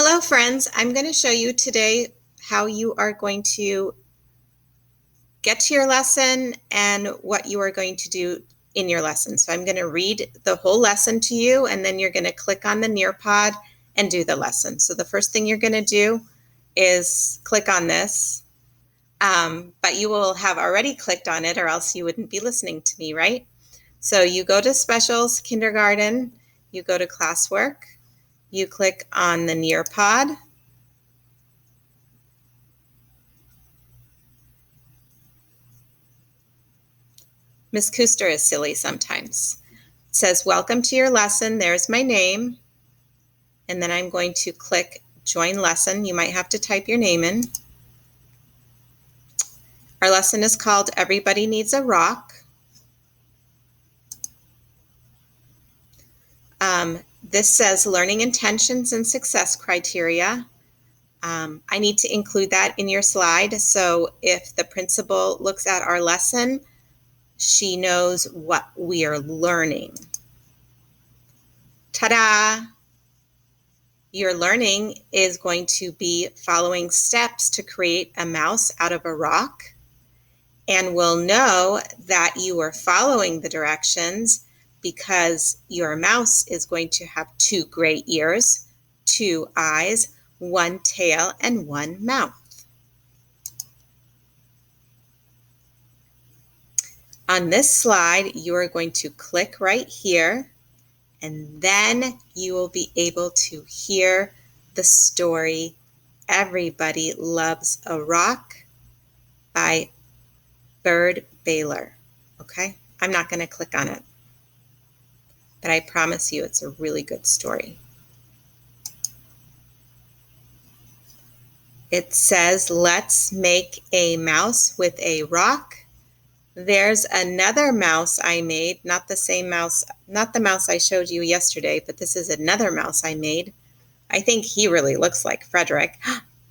Hello friends, I'm going to show you today how you are going to get to your lesson and what you are going to do in your lesson. So I'm going to read the whole lesson to you and then you're going to click on the Nearpod and do the lesson. So the first thing you're going to do is click on this, but you will have already clicked on it or else you wouldn't be listening to me, right? So you go to Specials Kindergarten, you go to Classwork, you click on the Nearpod. Miss Kuster is silly sometimes. It says, welcome to your lesson. There's my name. And then I'm going to click join lesson. You might have to type your name in. Our lesson is called Everybody Needs a Rock. This says learning intentions and success criteria. I need to include that in your slide. So if the principal looks at our lesson, she knows what we are learning. Ta-da! Your learning is going to be following steps to create a mouse out of a rock, and we'll know that you are following the directions because your mouse is going to have 2 gray ears, 2 eyes, 1 tail, and 1 mouth. On this slide, you are going to click right here, and then you will be able to hear the story Everybody Loves a Rock by Byrd Baylor. Okay? I'm not going to click on it, but I promise you it's a really good story. It says, let's make a mouse with a rock. There's another mouse I made, not the same mouse, not the mouse I showed you yesterday, but this is another mouse I made. I think he really looks like Frederick.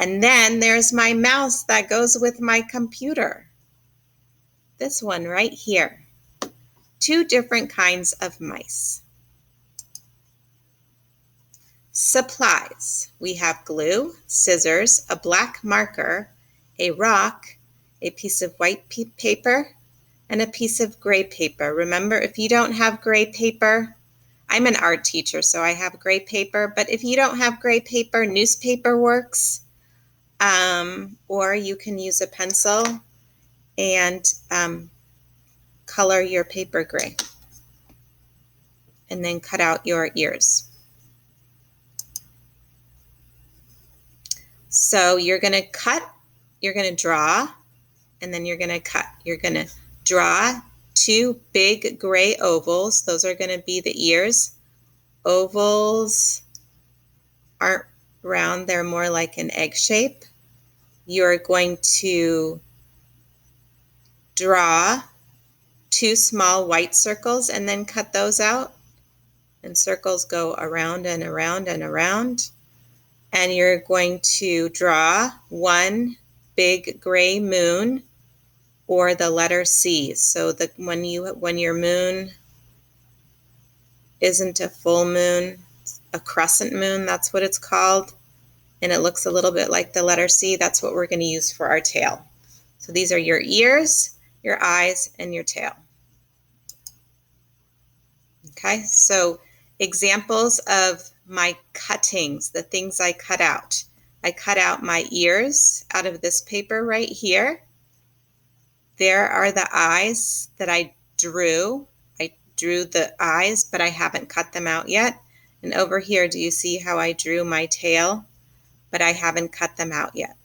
And then there's my mouse that goes with my computer. This one right here. 2 different kinds of mice. Supplies. We have glue, scissors, a black marker, a rock, a piece of white paper, and a piece of gray paper. Remember, if you don't have gray paper, I'm an art teacher, so I have gray paper, but if you don't have gray paper, newspaper works, or you can use a pencil and color your paper gray, and then cut out your ears. So you're going to cut, you're going to draw, and then you're going to cut. You're going to draw 2 big gray ovals. Those are going to be the ears. Ovals aren't round, they're more like an egg shape. You're going to draw 2 small white circles and then cut those out. And circles go around and around and around. And you're going to draw 1 big gray moon, or the letter C. So when your moon isn't a full moon, a crescent moon, that's what it's called, and it looks a little bit like the letter C, that's what we're going to use for our tail. So these are your ears, your eyes, and your tail. Okay, so examples of my cuttings, the things I cut out. I cut out my ears out of this paper right here. There are the eyes that I drew. I drew the eyes, but I haven't cut them out yet. And over here, do you see how I drew my tail? But I haven't cut them out yet.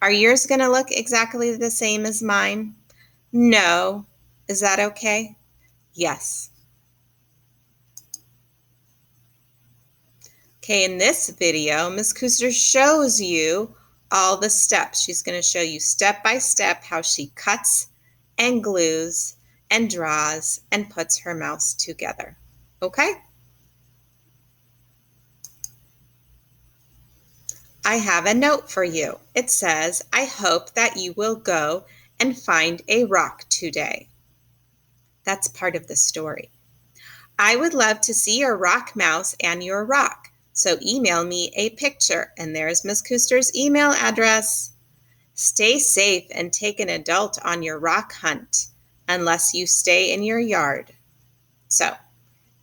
Are yours going to look exactly the same as mine? No. Is that okay? Yes. Okay, in this video, Ms. Kuster shows you all the steps. She's going to show you step by step how she cuts and glues and draws and puts her mouse together. Okay? I have a note for you. It says, I hope that you will go and find a rock today. That's part of the story. I would love to see your rock mouse and your rock. So email me a picture, and there's Ms. Kuster's email address. Stay safe and take an adult on your rock hunt, unless you stay in your yard. So,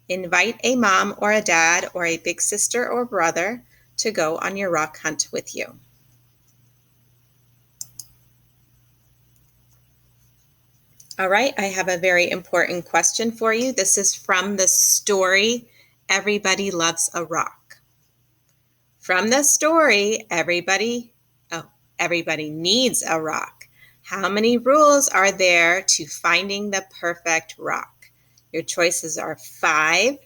invite a mom or a dad or a big sister or brother to go on your rock hunt with you. All right, I have a very important question for you. This is from the story, Everybody Loves a Rock. From the story, everybody needs a rock. How many rules are there to finding the perfect rock? Your choices are 5,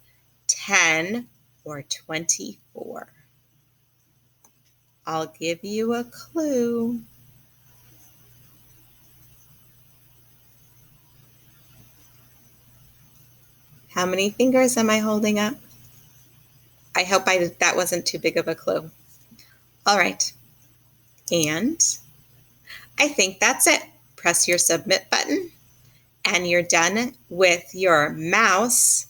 10, or 24. I'll give you a clue. How many fingers am I holding up? I hope that wasn't too big of a clue. All right. And I think that's it. Press your submit button and you're done with your mouse.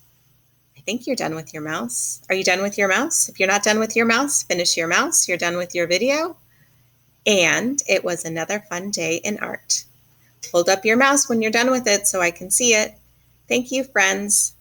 I think you're done with your mouse. Are you done with your mouse? If you're not done with your mouse, finish your mouse. You're done with your video. And it was another fun day in art. Hold up your mouse when you're done with it so I can see it. Thank you, friends.